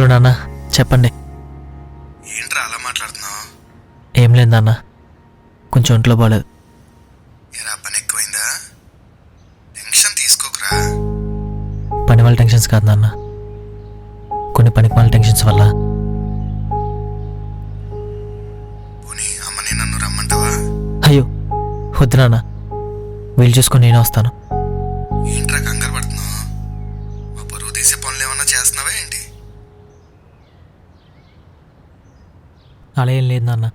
Hello నాన్న, చెప్పండి. ఏంట్రా అలా మాట్లాడుతున్నావు? ఏం లేదు నాన్న, కొంచెం ఒంట్లో బాగాలేదు. ఏరా పని ఎక్కువైందా? టెన్షన్ తీసుకోకురా. పని వాళ్ళ టెన్షన్స్ కాదు నాన్న, కొన్ని పనికి వాళ్ళ టెన్షన్స్ వల్ల. పోనీ అమ్మని నన్ను రమ్మంటావా? అయ్యో వద్దు నాన్న, వీలు చూసుకొని నేను వస్తాను. ఏంట్రా కంగారు పడుతున్నావు? మా పరువు తీసే పనులు ఏమన్నా చేస్తున్నావా ఏంటి? అలా ఏం లేదు నాన్న.